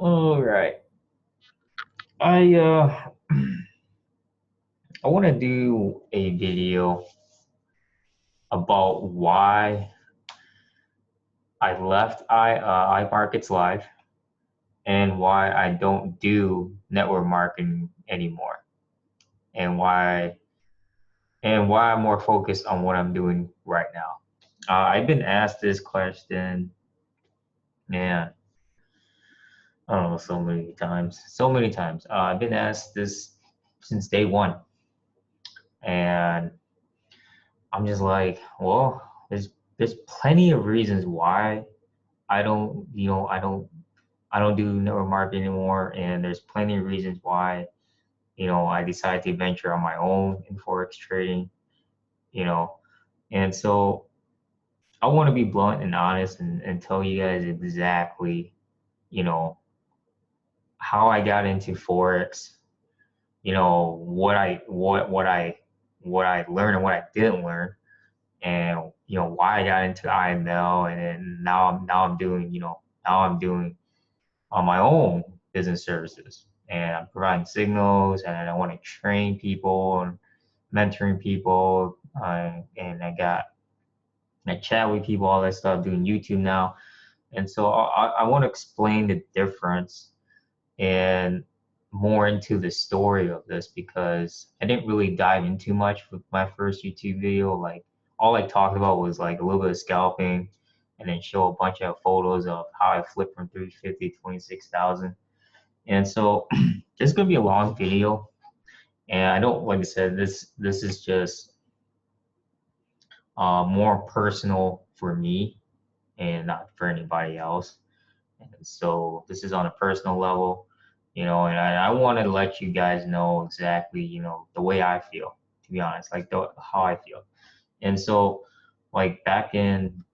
All right. I uh I want to do a video about why I left iMarkets Live and why I don't do network marketing anymore and why I'm more focused on what I'm doing right now. I've been asked this question, man, I don't know, so many times. I've been asked this since day one, and I'm just like, well, there's plenty of reasons why I don't, I don't do network marketing anymore, and there's plenty of reasons why, I decided to venture on my own in Forex trading, you know, and so I want to be blunt and honest and tell you guys exactly, you know, how I got into Forex, what I learned and what I didn't learn, and why I got into IML, and then now I'm doing on my own business services, and I'm providing signals, and I want to train people and mentoring people, and I chat with people, all that stuff, doing YouTube now, and so I want to explain the difference and more into the story of this, because I didn't really dive into much with my first YouTube video. Like, all I talked about was like a little bit of scalping, and then show a bunch of photos of how I flipped from 350 to 26,000. And so this is gonna be a long video, and I don't, like I said, this is just more personal for me and not for anybody else. And so this is on a personal level, and I want to let you guys know exactly, the way I feel, to be honest, like how I feel. And so, like, back in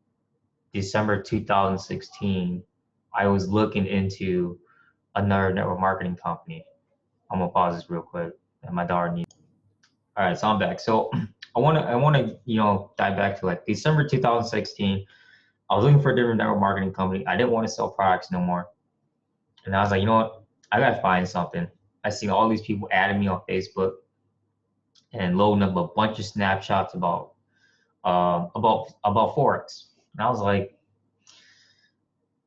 December 2016, I was looking into another network marketing company. I'm gonna pause this real quick, and my daughter needs. All right, so I'm back. So I wanna dive back to like December 2016. I was looking for a different network marketing company. I didn't want to sell products no more. And I was like, you know what? I gotta find something. I see all these people adding me on Facebook and loading up a bunch of snapshots about Forex. And I was like,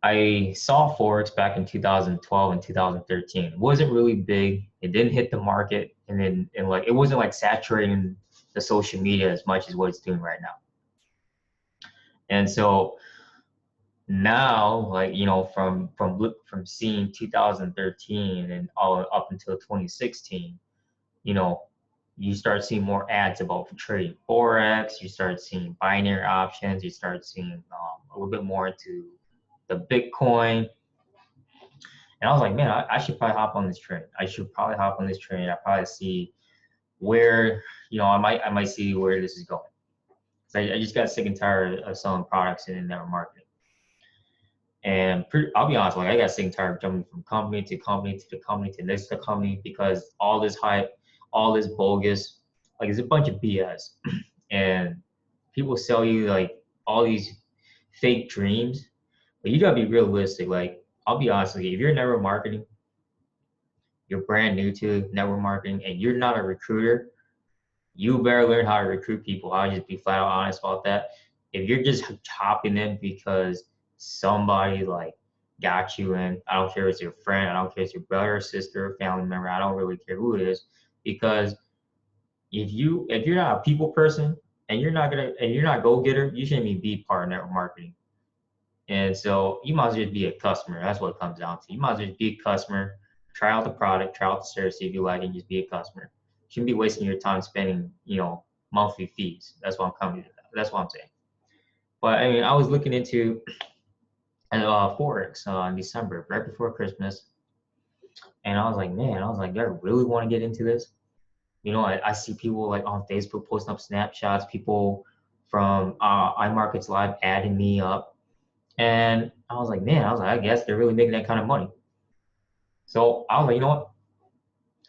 I saw Forex back in 2012 and 2013. It wasn't really big. It didn't hit the market, and like it wasn't like saturating the social media as much as what it's doing right now. And so now, like, from seeing 2013 and all up until 2016, you know you start seeing more ads about trading Forex. You start seeing binary options. You start seeing a little bit more into the Bitcoin. And I was like, man, I should probably hop on this train. I should probably hop on this train. I probably see where, I might see where this is going. So I just got sick and tired of selling products in network marketing. And I'll be honest, like, I got sick and tired of jumping from company to company to the company to next company, because all this hype, all this bogus, like, it's a bunch of BS. And people sell you like all these fake dreams, but you gotta be realistic. Like, I'll be honest with you, if you're network marketing, you're brand new to network marketing, and you're not a recruiter, you better learn how to recruit people. I'll just be flat out honest about that. If you're just hopping in because somebody like got you in, I don't care if it's your friend, I don't care if it's your brother or sister or family member, I don't really care who it is, because if you're not a people person, and you're not go getter, you shouldn't even be part of network marketing. And so you might as well just be a customer. That's what it comes down to. You might as well just be a customer, try out the product, try out the service, see if you like it, and just be a customer. You shouldn't be wasting your time spending, monthly fees. That's what I'm coming to. That's what I'm saying. But I mean, I was looking into Forex in December, right before Christmas, and I was like, man, do I really want to get into this? I see people like on Facebook posting up snapshots, people from iMarkets Live adding me up. And I was like, man, I guess they're really making that kind of money. So I was like, you know what?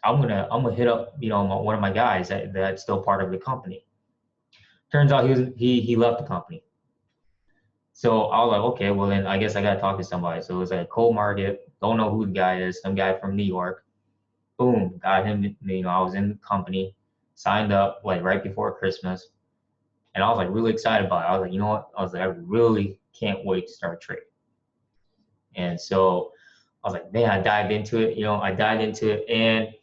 I'm gonna hit up, one of my guys that's still part of the company. Turns out he left the company. So I was like, okay, well then I guess I gotta talk to somebody. So it was like a cold market. Don't know who the guy is. Some guy from New York. Boom, got him. You know, I was in the company, signed up like right before Christmas, and I was like really excited about it. I was like, you know what? I was like, I really can't wait to start trading. And so I was like, man, I dived into it. You know, I dived into it,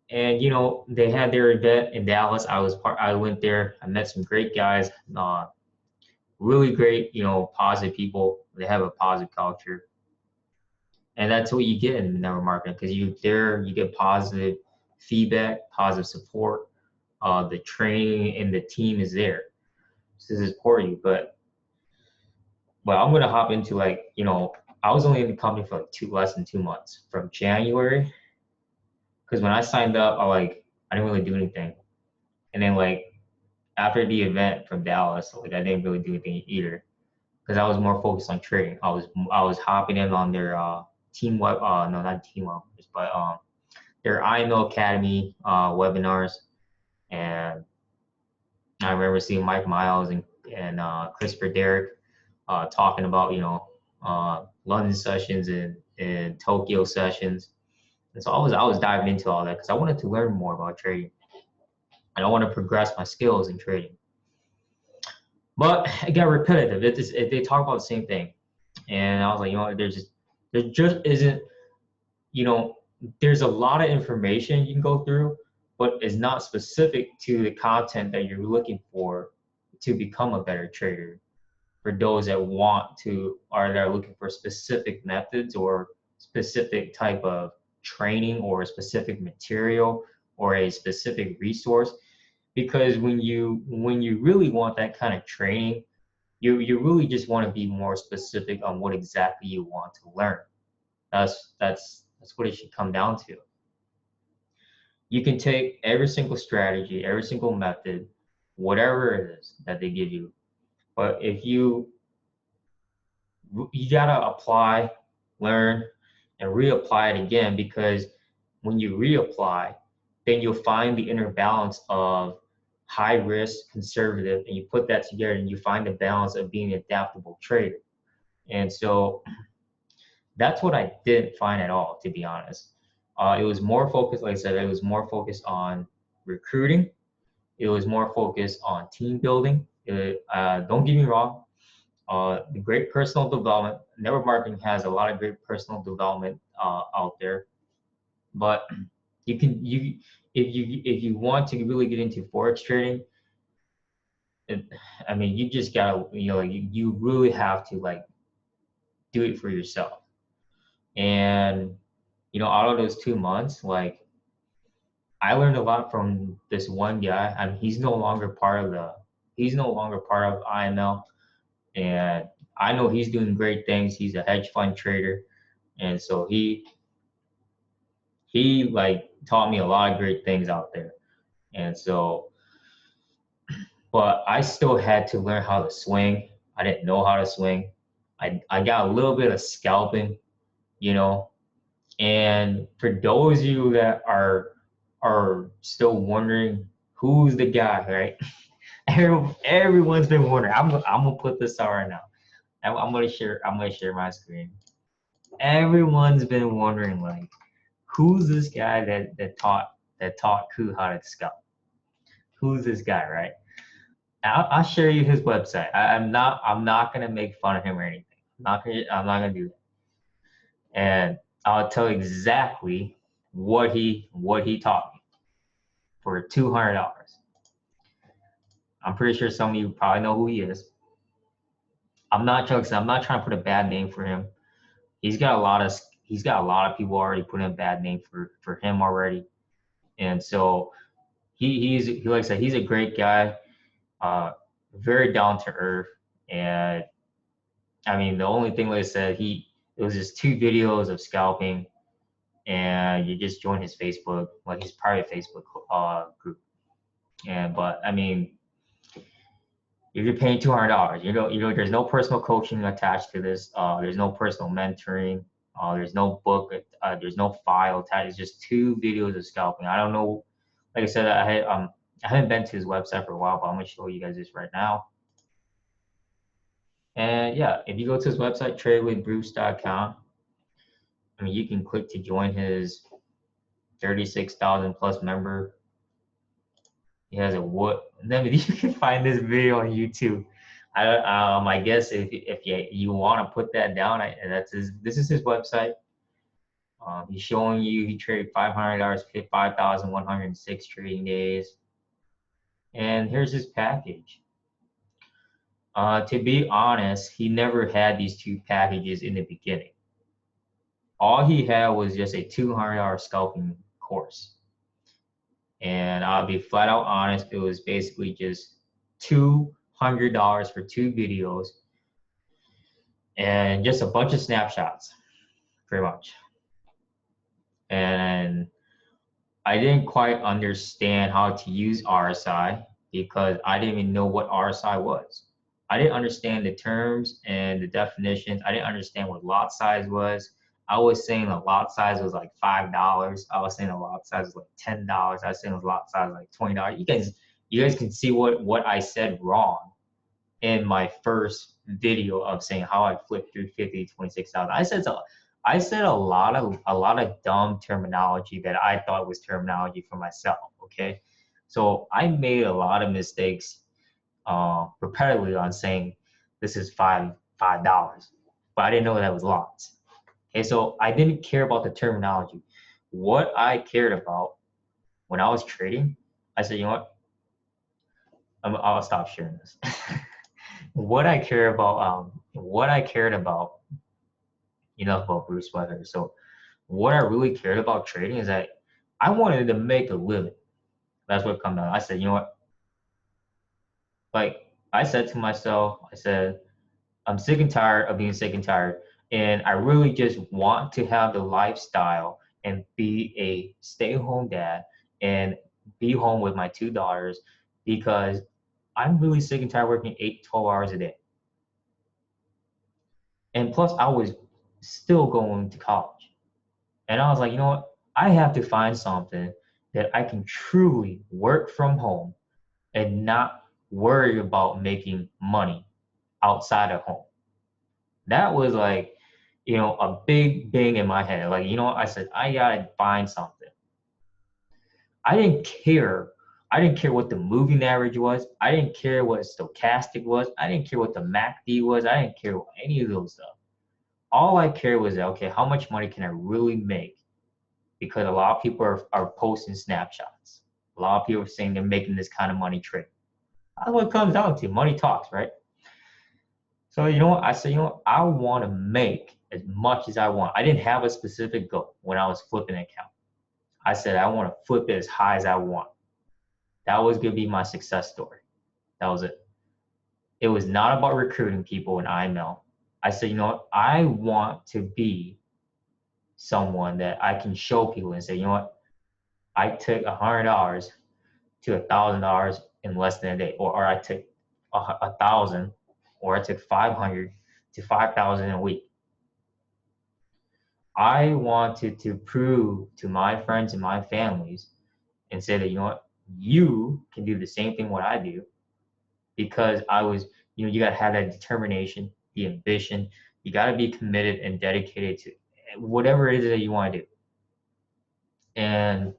and you know, they had their event in Dallas. I went there. I met some great guys. Really great, you know, positive people. They have a positive culture, and that's what you get in network marketing because you get positive feedback, positive support. The training and the team is there to support you. But I'm gonna hop into like, you know, I was only in the company for like less than 2 months from January because when I signed up, I didn't really do anything, and then like after the event from Dallas, like I didn't really do anything either because I was more focused on trading. I was hopping in on their team web no, not team webinars, but their IMO Academy webinars, and I remember seeing Mike Miles and Christopher Derrick talking about, you know, London sessions and Tokyo sessions. And so I was diving into all that because I wanted to learn more about trading and I want to progress my skills in trading. But it got repetitive. They talk about the same thing, and I was like, you know, there just isn't, you know, there's a lot of information you can go through, but it's not specific to the content that you're looking for to become a better trader. For those that want to or that are looking for specific methods or specific type of training or a specific material or a specific resource, because when you really want that kind of training, you really just want to be more specific on what exactly you want to learn. That's what it should come down to. You can take every single strategy, every single method, whatever it is that they give you, but if you gotta apply, learn, and reapply it again, because when you reapply, then you'll find the inner balance of high risk, conservative, and you put that together and you find the balance of being an adaptable trader. And so that's what I didn't find at all, to be honest. It was more focused, like I said, it was more focused on recruiting. It was more focused on team building. Don't get me wrong, the great personal development. Network marketing has a lot of great personal development out there, but you if you want to really get into forex trading, I mean, you just gotta, you know, you really have to like do it for yourself. And you know, out of those 2 months, like I learned a lot from this one guy. I mean, he's no longer part of IML, and I know he's doing great things. He's a hedge fund trader, and so he like taught me a lot of great things out there. And so, but I still had to learn how to swing. I didn't know how to swing. I got a little bit of scalping, you know. And for those of you that are still wondering who's the guy, right? Everyone's been wondering. I'm gonna put this out right now. I'm gonna share my screen. Everyone's been wondering like, who's this guy that taught Ku how to scalp? Who's this guy, right? I'll share you his website. I'm not gonna make fun of him or anything. I'm not gonna do that. And I'll tell you exactly what he taught me for $200. I'm pretty sure some of you probably know who he is. I'm not joking. I'm not trying to put a bad name for him. He's got a lot of people already putting a bad name for him already. And so he like I said, he's a great guy, very down to earth. And I mean, the only thing, like I said, it was just 2 videos of scalping, and you just join his Facebook, like his private Facebook group. But I mean, if you're paying $200, there's no personal coaching attached to this. There's no personal mentoring. There's no book. There's no file attached. It's just 2 videos of scalping. I don't know. Like I said, I haven't been to his website for a while, but I'm gonna show you guys this right now. And yeah, if you go to his website, tradewithbruce.com, I mean, you can click to join his 36,000 plus member. He has a what? Then you can find this video on YouTube. I guess if you want to put that down, that's his. This is his website. He's showing you he traded $500, 5,106 trading days, and here's his package. To be honest, he never had these two packages in the beginning. All he had was just a $200 scalping course. And I'll be flat out honest, it was basically just $200 for 2 videos and just a bunch of snapshots, pretty much. And I didn't quite understand how to use RSI because I didn't even know what RSI was. I didn't understand the terms and the definitions. I didn't understand what lot size was. I was saying the lot size was like $5. I was saying the lot size was like $10. I was saying the lot size was like $20. You guys can see what I said wrong in my first video of saying how I flipped through 50 to 26,000. I said a lot of dumb terminology that I thought was terminology for myself. Okay, so I made a lot of mistakes repetitively on saying this is $5, but I didn't know that was lots. Okay, so I didn't care about the terminology. What I cared about when I was trading, I said, you know what? I'll stop sharing this. What I cared about, enough about Bruce Weather. So what I really cared about trading is that I wanted to make a living. That's what come down. I said, you know what? Like I said to myself, I said, I'm sick and tired of being sick and tired. And I really just want to have the lifestyle and be a stay-home dad and be home with my 2 daughters because I'm really sick and tired working 8 to 12 hours a day. And plus I was still going to college. And I was like, you know what? I have to find something that I can truly work from home and not worry about making money outside of home. That was like, a big bang in my head. Like, I said, I gotta find something. I didn't care. I didn't care what the moving average was. I didn't care what stochastic was. I didn't care what the MACD was. I didn't care what any of those stuff. All I cared was, okay, how much money can I really make? Because a lot of people are posting snapshots. A lot of people are saying they're making this kind of money trading. That's what it comes down to. Money talks, right? So, I said, I want to make as much as I want. I didn't have a specific goal when I was flipping an account. I said, I want to flip it as high as I want. That was going to be my success story. That was it. It was not about recruiting people in IML. I said, I want to be someone that I can show people and say, I took $100 to $1,000 in less than a day, or I took 1,000, or I took 500 to 5,000 a week. I wanted to prove to my friends and my families and say that, you can do the same thing what I do, because I was, you got to have that determination, the ambition. You got to be committed and dedicated to whatever it is that you want to do. And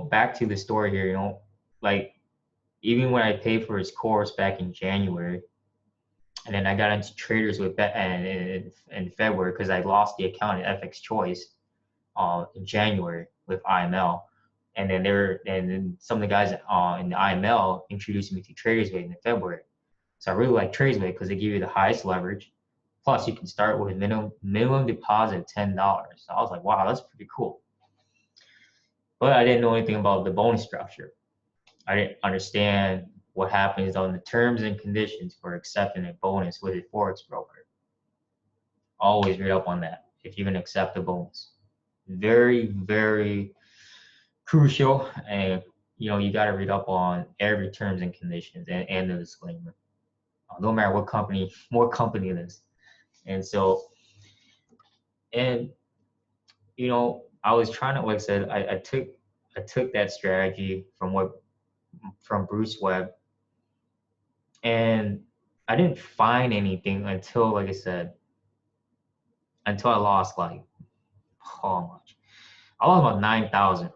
back to the story here, like even when I paid for his course back in January, and then I got into Tradersway in February because I lost the account at FX Choice in January with IML. And then some of the guys in the IML introduced me to Tradersway in February. So I really like Tradersway because they give you the highest leverage. Plus, you can start with a minimum deposit of $10. So I was like, wow, that's pretty cool. But I didn't know anything about the bonus structure. I didn't understand what happens on the terms and conditions for accepting a bonus with a Forex broker. Always read up on that if you're going to accept a bonus. Very, very crucial. And, you got to read up on every terms and conditions and the disclaimer. No matter what company it is. And so, I was trying to, like I said, I took that strategy from Bruce Webb. And I didn't find anything until, like I said, until I lost like, how much? I lost about 9,000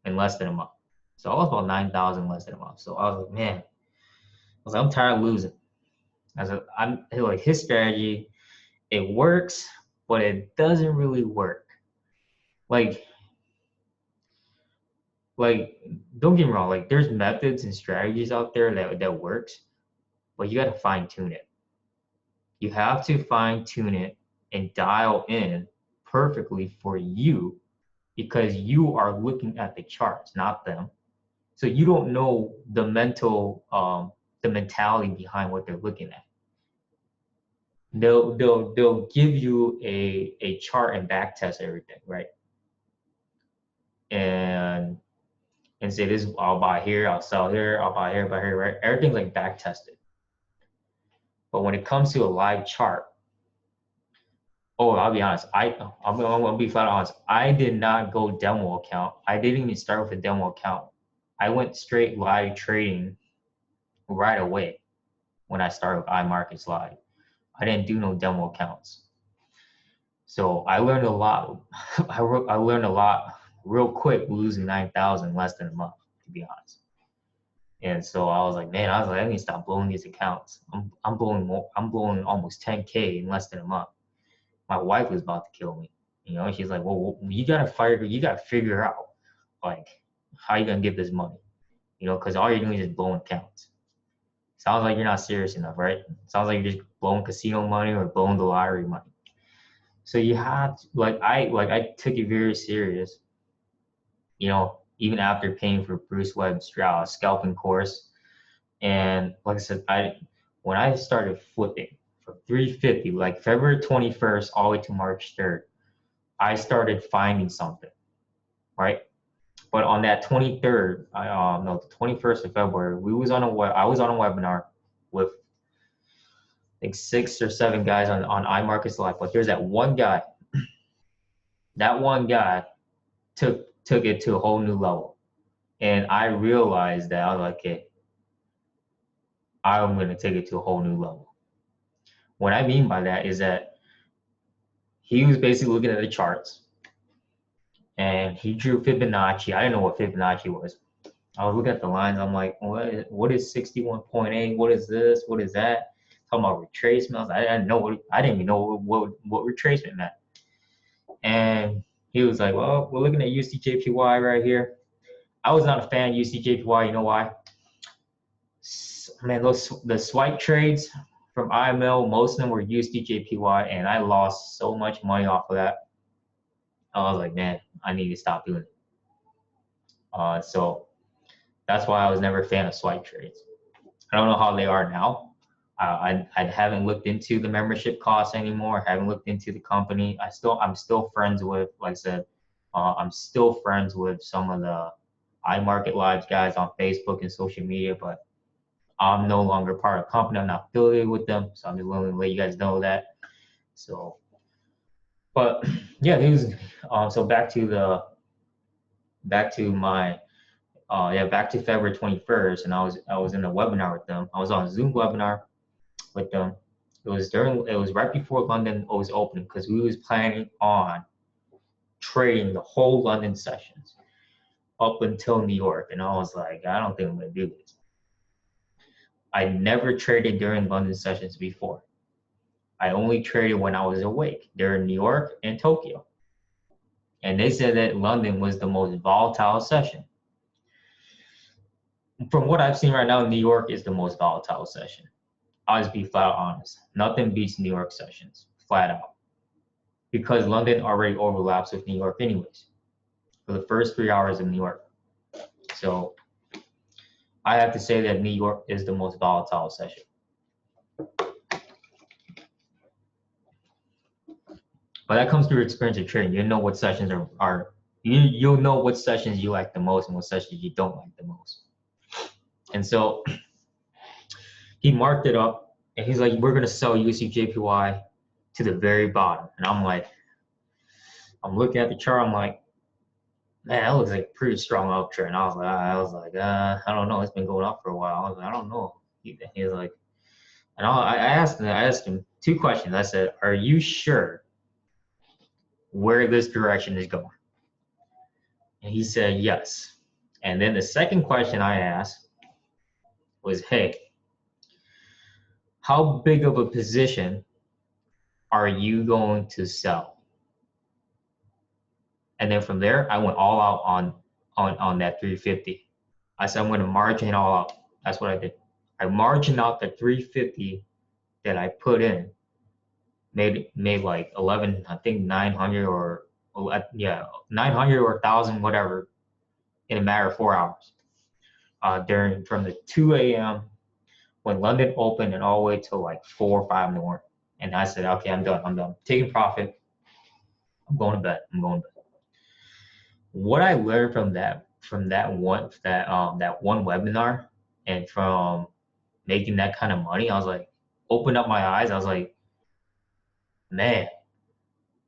in less than a month. So I lost about 9,000 in less than a month. So I was like, man, I was like, I'm tired of losing. I'm like, his strategy, it works, but it doesn't really work. Like, don't get me wrong, like there's methods and strategies out there that works, but you got to fine tune it. You have to fine tune it and dial in perfectly for you, because you are looking at the charts, not them. So you don't know the mentality behind what they're looking at. They'll give you a chart and back test everything, right? And say this, I'll buy here, I'll sell here, I'll buy here, right? Everything's like back tested. But when it comes to a live chart, I'll be honest, I'm gonna be flat honest. I did not go demo account. I didn't even start with a demo account. I went straight live trading right away when I started with iMarkets Live. I didn't do no demo accounts. So I learned a lot. I learned a lot real quick, losing 9,000 in less than a month, to be honest. And so I was like, man, I need to stop blowing these accounts. I'm blowing almost 10K in less than a month. My wife was about to kill me. You know, she's like, well, you gotta figure out like how you gonna get this money. You know, because all you're doing is just blowing accounts. Sounds like you're not serious enough, right? Sounds like you're just blowing casino money or blowing the lottery money. So you have to, I took it very serious. You know, even after paying for Bruce Webb's scalping course, and like I said, when I started flipping from 350, like February 21st all the way to March 3rd, I started finding something, right? But on that 23rd, the 21st of February, I was on a webinar with I think 6 or 7 guys on iMarkets Live. But there's that one guy. That one guy took it to a whole new level, and I realized that I was like, okay, I'm gonna take it to a whole new level. What I mean by that is that he was basically looking at the charts, and he drew Fibonacci. I didn't know what Fibonacci was. I was looking at the lines. I'm like, what is 61.8? What is this? What is that? Talking about retracement. I didn't even know what retracement meant. And he was like, well, we're looking at USDJPY right here. I was not a fan of USDJPY. You know why? Man, the swipe trades from IML, most of them were USDJPY, and I lost so much money off of that. I was like, man, I need to stop doing it. So that's why I was never a fan of swipe trades. I don't know how they are now. I haven't looked into the membership costs anymore. I haven't looked into the company. I'm still friends with, like I said, I'm still friends with some of the iMarket Live guys on Facebook and social media, but I'm no longer part of the company. I'm not affiliated with them, so I'm just willing to let you guys know that. So, but yeah, so back to February 21st, and I was in a webinar with them. I was on a Zoom webinar with them. It was right before London was opening, because we was planning on trading the whole London sessions up until New York, and I was like, I don't think I'm gonna do this. I never traded during London sessions before. I only traded when I was awake during New York and Tokyo. And they said that London was the most volatile session. From what I've seen right now, New York is the most volatile session. I'll just be flat out honest. Nothing beats New York sessions, flat out. Because London already overlaps with New York anyways, for the first 3 hours of New York. So I have to say that New York is the most volatile session. But that comes through experience of trading. You know what sessions you'll know what sessions you like the most and what sessions you don't like the most. And so he marked it up, and he's like, we're gonna sell USDJPY to the very bottom. And I'm I'm looking at the chart, I'm like, man, that looks like a pretty strong uptrend. And I was like, I don't know, it's been going up for a while. I was like, I don't know. He's like, And I asked him two questions. I said, "Are you sure where this direction is going?" And he said, "Yes." And then the second question I asked was, "Hey, how big of a position are you going to sell?" And then from there, I went all out on that 350. I said, I'm going to margin it all out. That's what I did. I margined out the 350 that I put in, made like 11, I think 900 or yeah, 900 or 1,000, whatever, in a matter of 4 hours. During from the 2 a.m. when London opened and all the way till like 4 or 5 in the morning. And I said, okay, I'm done. I'm done. Taking profit. I'm going to bed. I'm going to bed. What I learned from that one webinar and from making that kind of money, I was like, opened up my eyes. I was like, man,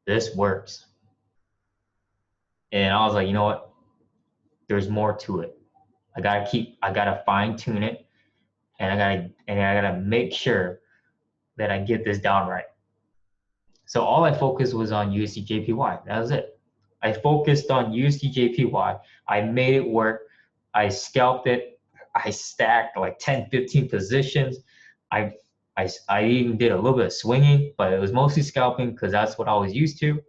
this works. And I was like, you know what? There's more to it. I gotta fine tune it, and I gotta make sure that I get this down right. So all I focused was on USDJPY. That was it. I focused on USDJPY. I made it work. I scalped it. I stacked like 10, 15 positions. I even did a little bit of swinging, but it was mostly scalping because that's what I was used to.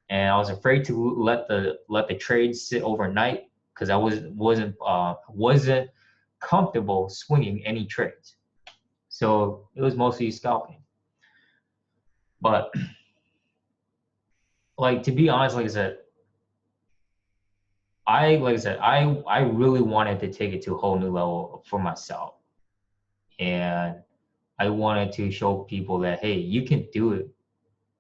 And I was afraid to let the trade sit overnight because I wasn't comfortable swinging any trades. So it was mostly scalping. But like, to be honest, like I said, I really wanted to take it to a whole new level for myself. And I wanted to show people that, hey, you can do it.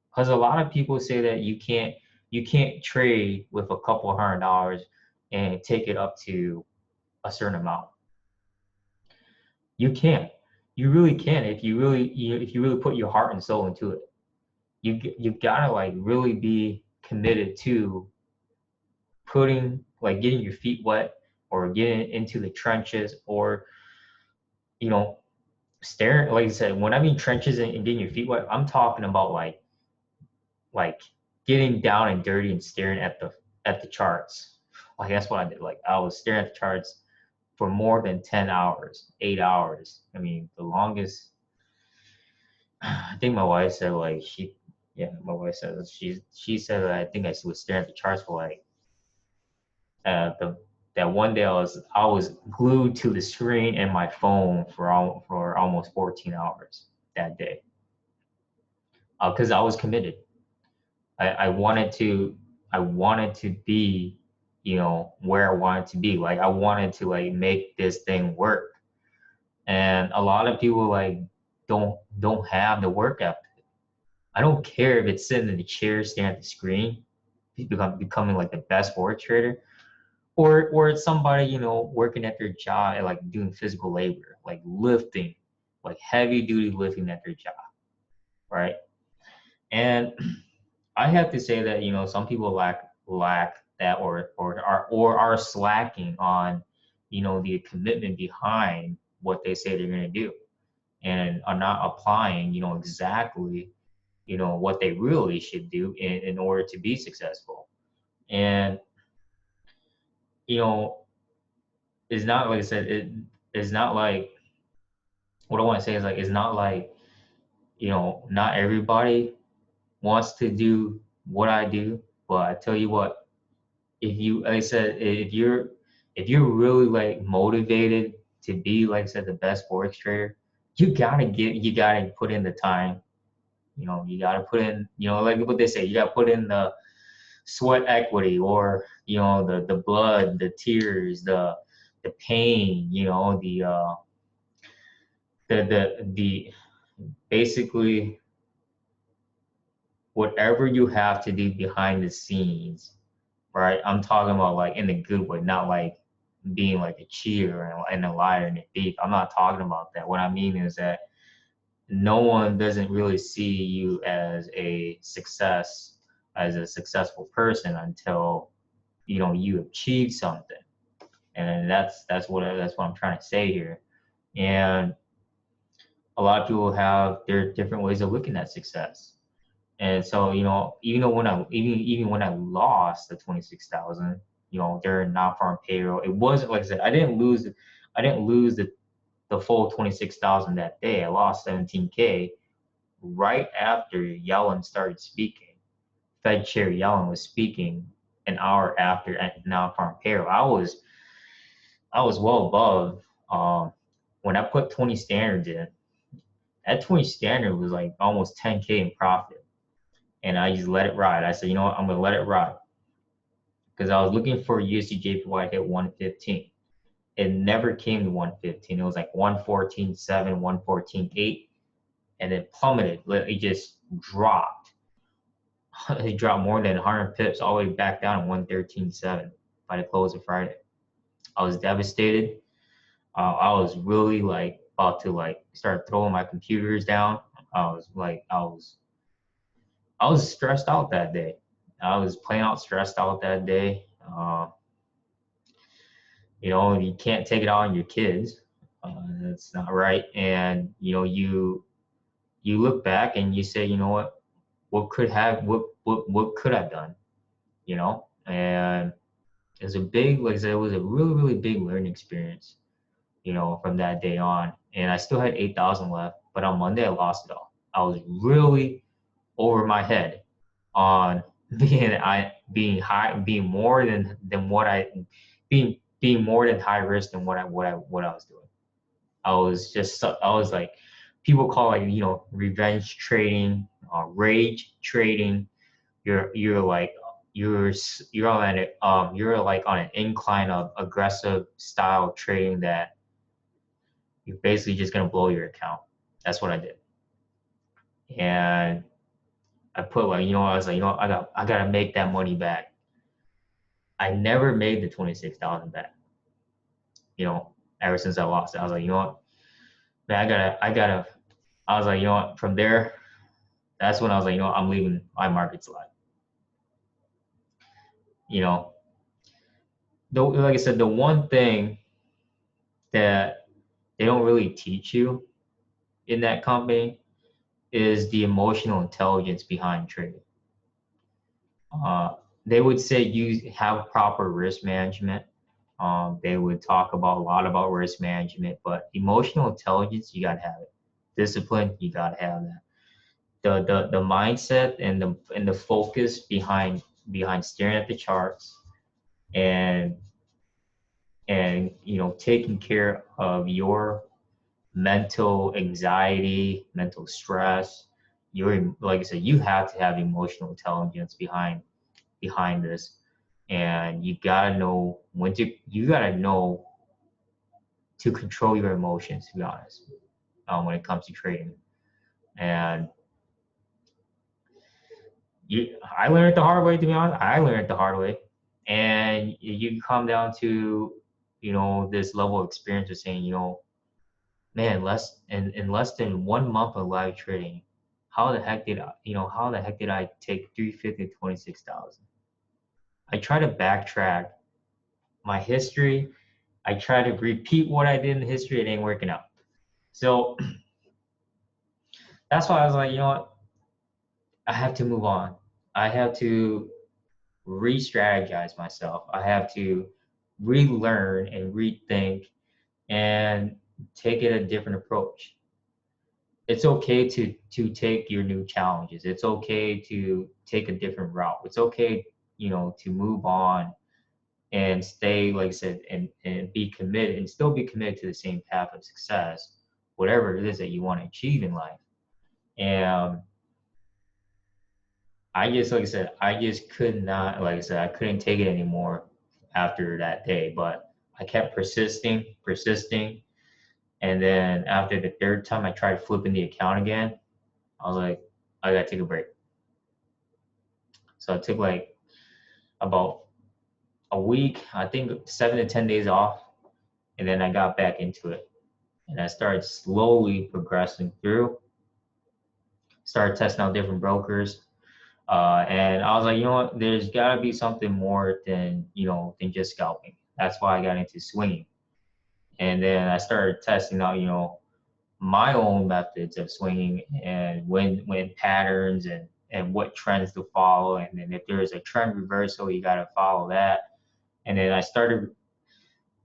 Because a lot of people say that you can't trade with a couple $100 and take it up to a certain amount. You can. You really can if you really put your heart and soul into it. You gotta like really be committed to getting your feet wet or getting into the trenches, or staring. Like I said, when I mean trenches and getting your feet wet, I'm talking about like getting down and dirty and staring at the charts. Like that's what I did. Like I was staring at the charts for more than 10 hours, 8 hours. I mean, the longest, I think my wife said like my wife said she said that I think I was staring at the charts for like that one day I was glued to the screen and my phone for almost 14 hours that day, because I was committed. I wanted to be, where I wanted to be. Like I wanted to like make this thing work. And a lot of people like don't have the work ethic. I don't care if it's sitting in the chair, staring at the screen, becoming like the best Forex trader, or it's somebody, working at their job and like doing physical labor, like lifting, like heavy duty lifting at their job, right? And I have to say that, some people lack that, or are slacking on, the commitment behind what they say they're going to do, and are not applying, exactly, what they really should do in order to be successful. And, it's not, like I said, it's not like, what I want to say is like, it's not like, not everybody wants to do what I do, but I tell you what, if you, like I said, if you're really like motivated to be, like I said, the best Forex trader, you gotta put in the time. You gotta put in, like what they say, you gotta put in the sweat equity, or the blood, the tears, the pain, the basically whatever you have to do behind the scenes, right? I'm talking about like in a good way, not like being like a cheater and a liar and a thief. I'm not talking about that. What I mean is that no one doesn't really see you as a successful person until you achieve something. And that's what I'm trying to say here. And a lot of people have their different ways of looking at success. And so, you know, even when I lost the 26,000, you know, during non-farm payroll, it wasn't like I said, I didn't lose the full 26,000 that day. I lost 17K right after Yellen started speaking. Fed Chair Yellen was speaking an hour after non-farm payroll. I was well above. When I put 20 standards in, that 20 standard was like almost 10K in profit. And I just let it ride. I said, you know what, I'm gonna let it ride. Because I was looking for USD-JPY to hit 115. It never came to 115. It was like 114.7, 114.8, and it plummeted. It just dropped. It dropped more than 100 pips all the way back down to 113.7 by the close of Friday. I was devastated. I was really like about to like start throwing my computers down. I was stressed out that day. I was plain out stressed out that day. You know, you can't take it out on your kids. That's not right. And you know, you look back and you say, you know what could I have done? You know, and it was a big, like I said, it was a really, really big learning experience, you know, from that day on. And I still had 8,000 left, but on Monday I lost it all. I was really over my head on being more than what I being more than high risk than what I was doing. I was like, people call it, you know, revenge trading, rage trading. You're like you're like on an incline of aggressive style trading that you're basically just gonna blow your account. That's what I did. And I put like, you know, I was like, you know, I gotta make that money back. I never made the 26,000 back. You know, ever since I lost it, I was like, you know what, man, I was like, you know what, from there, that's when I was like, you know what, I'm leaving my markets alive. You know, like I said, the one thing that they don't really teach you in that company is the emotional intelligence behind trading. They would say you have proper risk management. They would talk about a lot about risk management, but emotional intelligence, you gotta have it. Discipline, you gotta have that. The mindset and the focus behind staring at the charts and you know, taking care of your mental anxiety, mental stress. You're, like I said, you have to have emotional intelligence behind this, and you gotta know to control your emotions, to be honest, when it comes to trading. And I learned it the hard way, to be honest. I learned it the hard way. And you come down to, you know, this level of experience of saying, you know, man, in less than 1 month of live trading, how the heck did I take 350 to 26,000? I try to backtrack my history. I try to repeat what I did in history. It ain't working out. So that's why I was like, you know what? I have to move on. I have to re-strategize myself. I have to relearn and rethink and take it a different approach. It's okay to take your new challenges. It's okay to take a different route. It's okay, you know, to move on and stay, like I said, and be committed and still be committed to the same path of success, whatever it is that you want to achieve in life. And like I said, I just could not, like I said, I couldn't take it anymore after that day, but I kept persisting. And then after the third time I tried flipping the account again, I was like, I gotta take a break. So I took like about a week, I think 7 to 10 days off, and then I got back into it. And I started slowly progressing through, started testing out different brokers. And I was like, you know what, there's gotta be something more than just scalping. That's why I got into swinging. And then I started testing out, my own methods of swinging and when patterns and what trends to follow. And then if there is a trend reversal, you got to follow that. And then I started,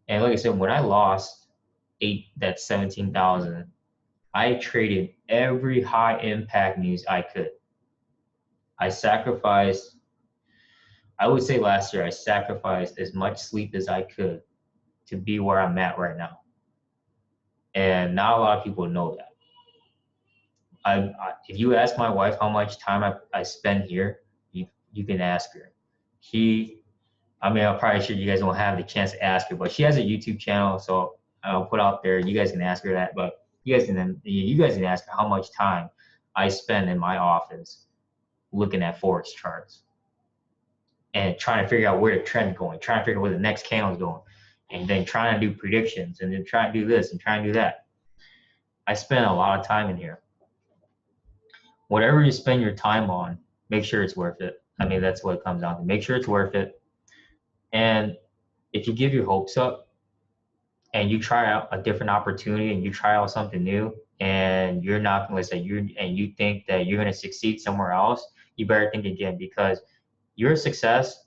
and like I said, when I lost that 17,000, I traded every high impact news I could. I sacrificed, I would say last year, I sacrificed as much sleep as I could to be where I'm at right now. And not a lot of people know that. If you ask my wife how much time I spend here, you can ask her. I'm probably sure you guys don't have the chance to ask her, but she has a YouTube channel, so I'll put out there. You guys can ask her that, but you guys can ask her how much time I spend in my office looking at Forex charts and trying to figure out where the trend's going, trying to figure out where the next candle is going, and then trying to do predictions, and then trying to do this and trying to do that. I spend a lot of time in here. Whatever you spend your time on, make sure it's worth it. That's what it comes down to. Make sure it's worth it. And if you give your hopes up and you try out a different opportunity and you try out something new and you're not going to say you think that you're going to succeed somewhere else, you better think again, because your success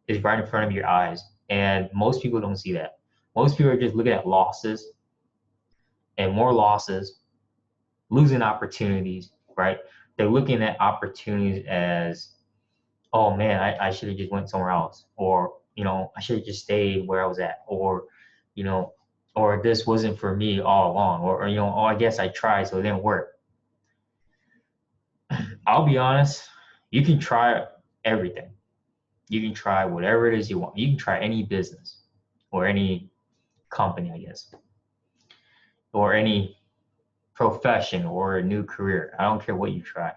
is right in front of your eyes. And most people don't see that. Most people are just looking at losses and more losses, losing opportunities, right? They're looking at opportunities as, oh man, I should have just went somewhere else, or I should have just stayed where I was at, or or this wasn't for me all along, or oh, I guess I tried so it didn't work. I'll be honest, you can try everything. You can try whatever it is you want. You can try any business or any company, I guess, or any profession or a new career. I don't care what you try.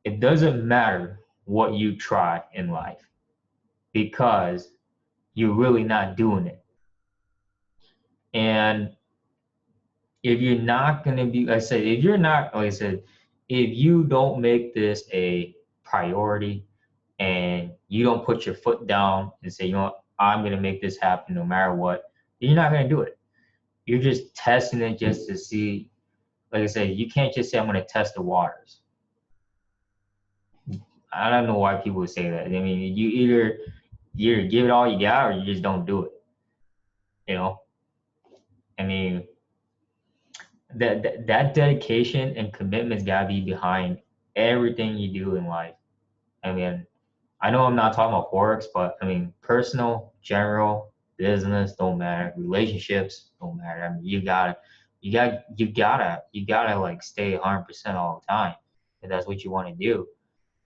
It doesn't matter what you try in life because you're really not doing it. And if you're not going to be, if you don't make this a priority and you don't put your foot down and say, I'm going to make this happen no matter what, you're not going to do it. You're just testing it just to see. Like I said, you can't just say, I'm going to test the waters. I don't know why people would say that. You either give it all you got or you just don't do it. That dedication and commitment's gotta be behind everything you do in life. I know I'm not talking about Forex, but personal, general, business don't matter. Relationships don't matter. You gotta like stay 100% all the time if that's what you want to do.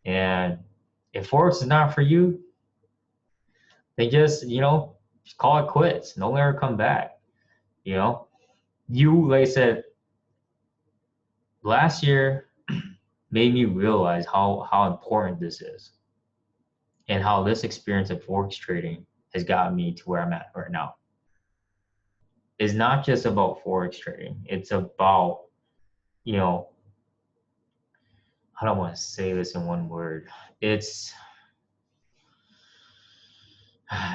And if Forex is not for you, then just call it quits. Don't let her come back. Like I said, last year made me realize how important this is and how this experience of Forex trading has gotten me to where I'm at right now. It's not just about Forex trading. It's about, I don't want to say this in one word. I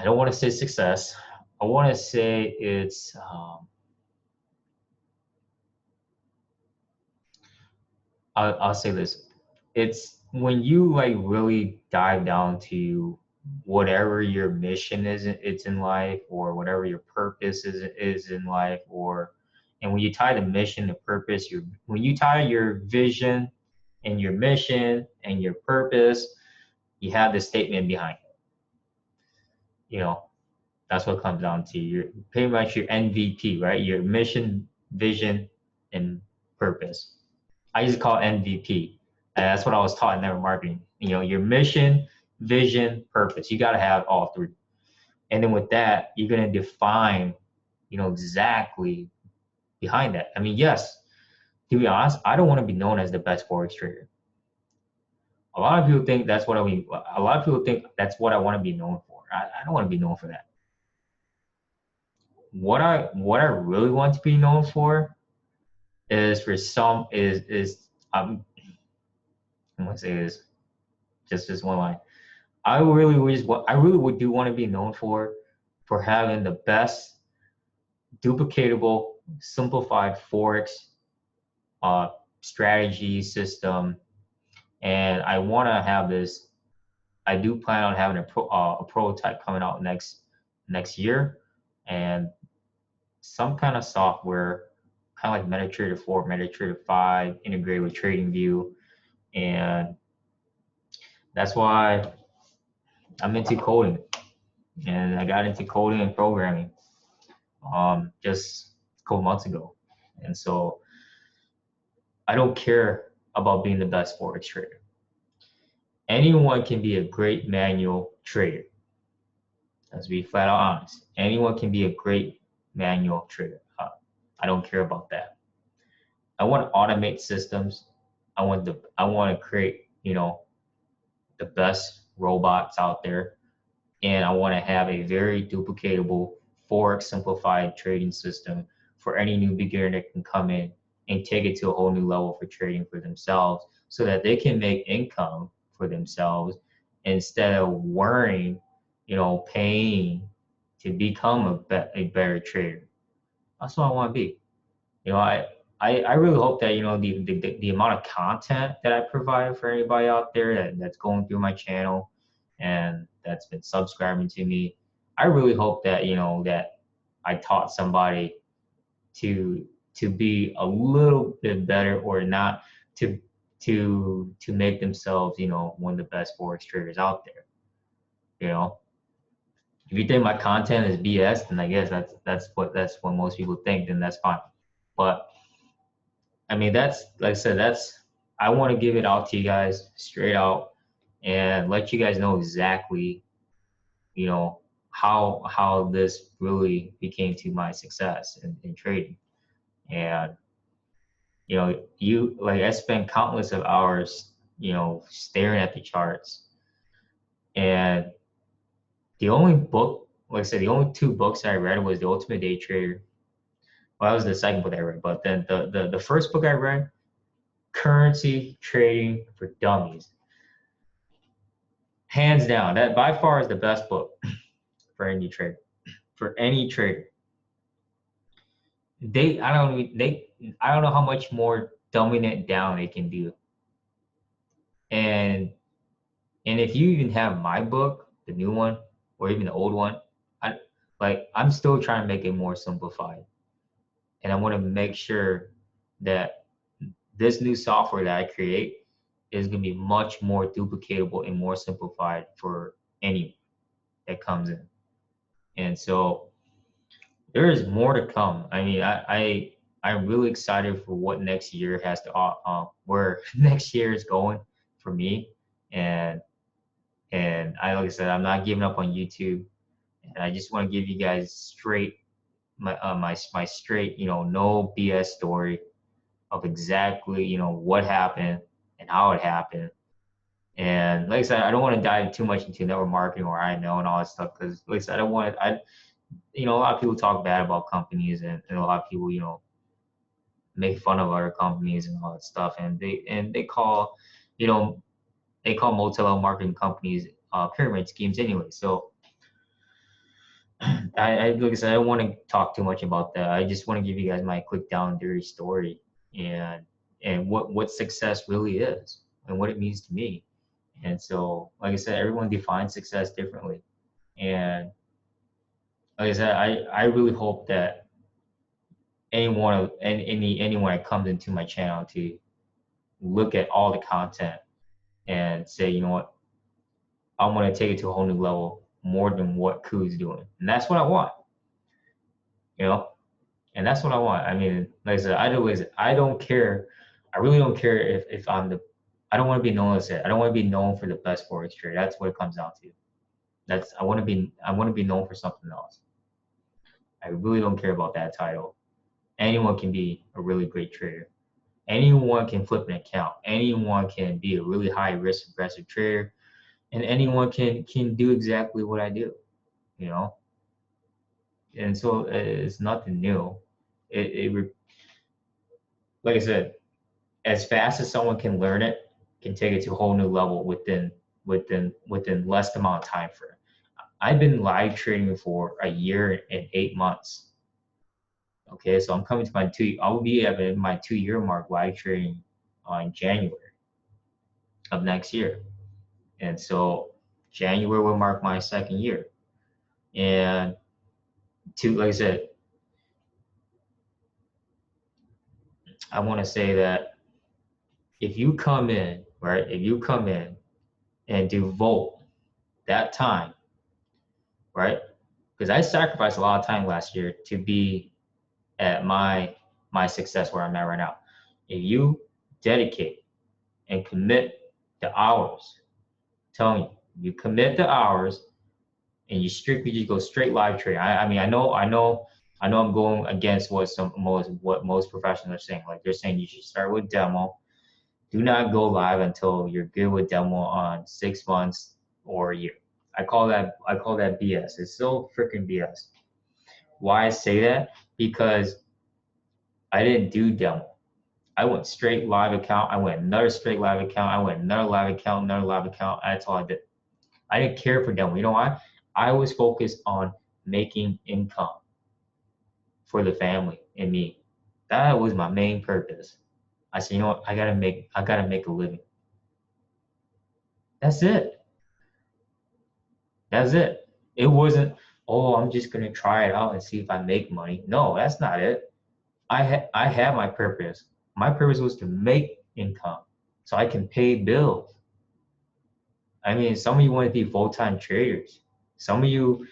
don't want to say success. I want to say it's, I'll say this. It's when you like really dive down to whatever your mission is, it's in life, or whatever your purpose is in life, and when you tie the mission to purpose, when you tie your vision and your mission and your purpose, you have the statement behind it. That's what it comes down to. You're pretty much your MVP, right? Your mission, vision, and purpose. I used to call it MVP. And that's what I was taught in network marketing. Your mission, vision, purpose. You got to have all three. And then with that, you're going to define, exactly behind that. Yes, to be honest, I don't want to be known as the best Forex trader. A lot of people think that's what a lot of people think that's what I want to be known for. I don't want to be known for that. What I really want to be known for is I'm gonna say this, just one line. I really would do want to be known for having the best duplicatable simplified Forex strategy system, and I want to have this. I do plan on having a prototype coming out next year, and some kind of software, kind of like MetaTrader 4, MetaTrader 5, integrated with TradingView, and that's why I'm into coding, and I got into coding and programming just a couple months ago, and so I don't care about being the best Forex trader. Anyone can be a great manual trader. Let's be flat out honest. Anyone can be a great manual trader. I don't care about that. I want to automate systems. I want to create, the best robots out there, and I want to have a very duplicatable Forex simplified trading system for any new beginner that can come in and take it to a whole new level for trading for themselves, so that they can make income for themselves instead of worrying, paying to become a better trader. That's what I want to be. I really hope that, the amount of content that I provide for anybody out there that's going through my channel and that's been subscribing to me, I really hope that, that I taught somebody to be a little bit better, or not to make themselves, one of the best Forex traders out there. If you think my content is BS, then I guess that's what most people think, then that's fine. But I mean, that's, like I said, I want to give it out to you guys straight out and let you guys know exactly, how this really became to my success in trading. And, I spent countless of hours, staring at the charts. And the only book, like I said, the only two books I read was The Ultimate Day Trader. Well, that was the second book I read, but then the first book I read, Currency Trading for Dummies. Hands down, that by far is the best book for any trader. For any trader. I don't know how much more dumbing it down they can do. And if you even have my book, the new one, or even the old one, I'm still trying to make it more simplified. And I want to make sure that this new software that I create is going to be much more duplicatable and more simplified for anyone that comes in. And so there is more to come. I mean, I'm really excited for what next year has to where next year is going for me. And like I said, I'm not giving up on YouTube, and I just want to give you guys straight my straight, no BS story of exactly, what happened and how it happened. And like I said, I don't want to dive too much into network marketing or I know and all that stuff, because like I said, a lot of people talk bad about companies, and a lot of people, make fun of other companies and all that stuff, and they call, multi-level marketing companies pyramid schemes anyway. So like I said, I don't want to talk too much about that. I just want to give you guys my quick down and dirty story, and what success really is and what it means to me. And so, like I said, everyone defines success differently. And like I said, I really hope that anyone that comes into my channel to look at all the content and say, you know what, I want to take it to a whole new level, more than what Ku's doing. And that's what I want. And that's what I want. I mean, like I said, I don't care. I really don't care if I don't want to be known as it. I don't want to be known for the best Forex trader. That's what it comes down to. I want to be known for something else. I really don't care about that title. Anyone can be a really great trader. Anyone can flip an account. Anyone can be a really high risk aggressive trader, and anyone can do exactly what I do, And so it's nothing new. Like I said, as fast as someone can learn it, can take it to a whole new level within less amount of time frame. I've been live trading for a year and 8 months. Okay, so I'm coming to my I will be at my 2-year mark live trading on January of next year. And so January will mark my 2nd year. And like I said, I want to say that if you come in, right, if you come in and devote that time, right, because I sacrificed a lot of time last year to be at my success where I'm at right now. If you dedicate and commit the hours, I'm telling you commit the hours and you strictly just go straight live trading. I mean, I know I'm going against what most professionals are saying. Like they're saying you should start with demo. Do not go live until you're good with demo on 6 months or a year. I call that BS. It's so freaking BS. Why I say that? Because I didn't do demo. I went straight live account. I went another straight live account. I went another live account, another live account. That's all I did. I didn't care for demo. You know why? I was focused on making income for the family and me. That was my main purpose. I said, you know what? I gotta make a living. That's it. That's it. It wasn't, oh, I'm just gonna try it out and see if I make money. No, that's not it. I had my purpose. My purpose was to make income so I can pay bills. I mean, some of you want to be full-time traders. Some of you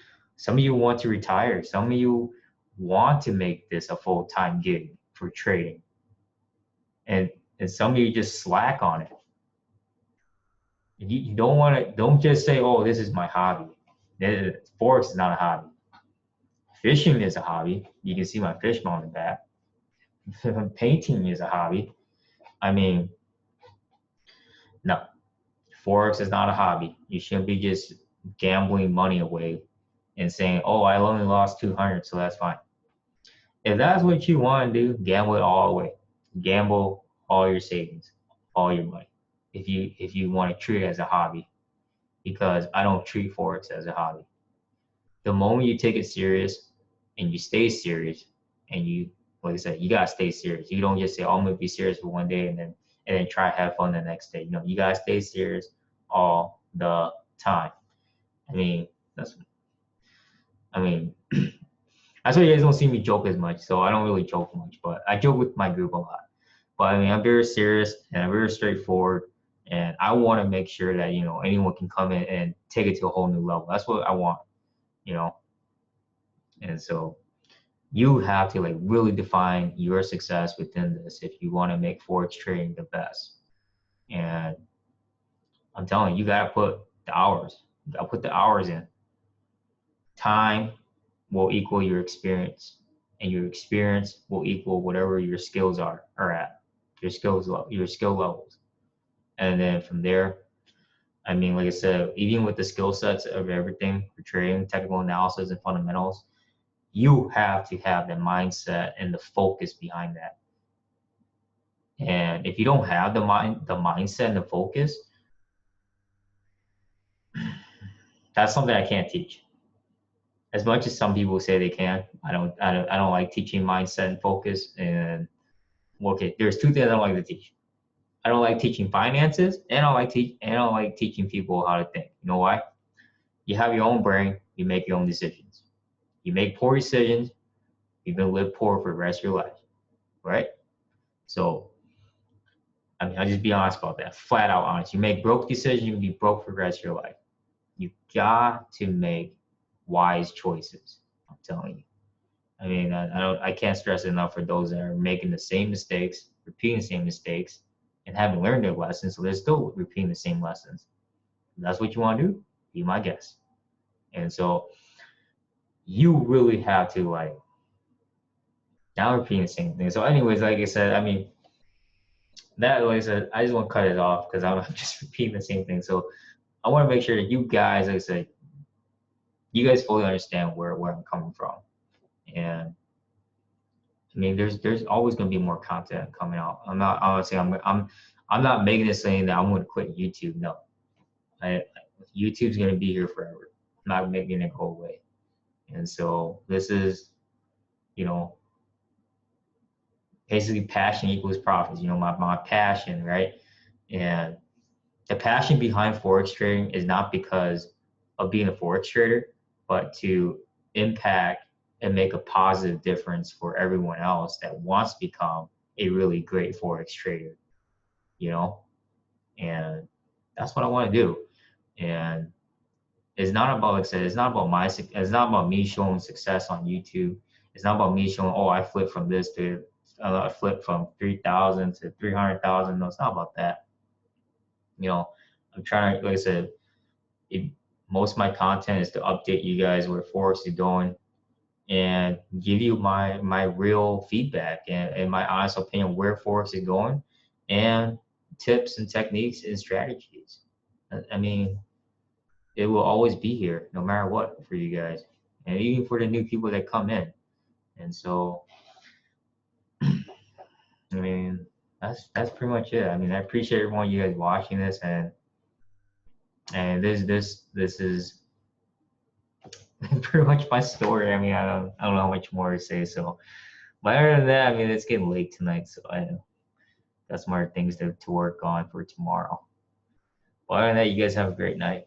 want to retire. Some of you want to make this a full-time gig for trading. And some of you just slack on it. You don't just say, oh, this is my hobby. Forex is not a hobby. Fishing is a hobby. You can see my fish on the back. Painting is a hobby. I mean, no, Forex is not a hobby. You shouldn't be just gambling money away and saying, oh, I only lost 200, so that's fine. If that's what you want to do, gamble it all away. Gamble all your savings, all your money. If you want to treat it as a hobby, because I don't treat Forex as a hobby. The moment you take it serious and you stay serious and you, like I said, you gotta stay serious. You don't just say, oh, I'm gonna be serious for one day and then try to have fun the next day. You know, you gotta stay serious all the time. I mean, that's why you guys don't see me joke as much. So I don't really joke much, but I joke with my group a lot. But I mean, I'm very serious and I'm very straightforward. And I want to make sure that, you know, anyone can come in and take it to a whole new level. That's what I want, you know. And so you have to like really define your success within this if you want to make Forex trading the best. And I'm telling you, you got to put the hours. You got to put the hours in. Time will equal your experience, and your experience will equal whatever your skills are at, your skill levels. And then from there, I mean, like I said, even with the skill sets of everything for trading, technical analysis and fundamentals, you have to have the mindset and the focus behind that. And if you don't have the mindset and the focus, that's something I can't teach. As much as some people say they can, I don't like teaching mindset and focus. And okay, there's two things I don't like to teach. I don't like teaching finances, and I don't like teaching people how to think. You know why? You have your own brain, you make your own decisions. You make poor decisions, you're gonna live poor for the rest of your life, right? So, I mean, I'll just be honest about that, flat out honest. You make broke decisions, you're gonna be broke for the rest of your life. You got to make wise choices. I'm telling you. I mean, I can't stress it enough for those that are making the same mistakes, repeating the same mistakes, and haven't learned their lessons, so they're still repeating the same lessons. If that's what you want to do, be my guest. And so you really have to like not repeating the same thing. So anyways, like I said, I mean, that, like I said, I just want to cut it off because I'm just repeating the same thing. So I want to make sure that you guys, like I said, you guys fully understand where I'm coming from. And I mean, there's always going to be more content coming out. I'm not making this saying that I'm going to quit YouTube. No, YouTube's going to be here forever. I'm not making it go away. And so this is, you know, basically passion equals profits. You know, my passion, right? And the passion behind Forex trading is not because of being a Forex trader, but to impact and make a positive difference for everyone else that wants to become a really great Forex trader, you know? And that's what I want to do. And it's not about, like I said, it's not about it's not about me showing success on YouTube. It's not about me showing, oh, I flipped from this to, I flipped from 3,000 to 300,000. No, it's not about that. You know, I'm trying to, like I said, most of my content is to update you guys where Forex is going and give you my real feedback and my honest opinion where Forex is going and tips and techniques and strategies. I mean, it will always be here no matter what for you guys, and even for the new people that come in. And so, I mean, that's pretty much it. I mean, I appreciate everyone you guys watching this, and this is pretty much my story. I mean, I don't know how much more to say. So, but other than that, I mean, it's getting late tonight, so I got some more things to work on for tomorrow. But other than that, you guys have a great night.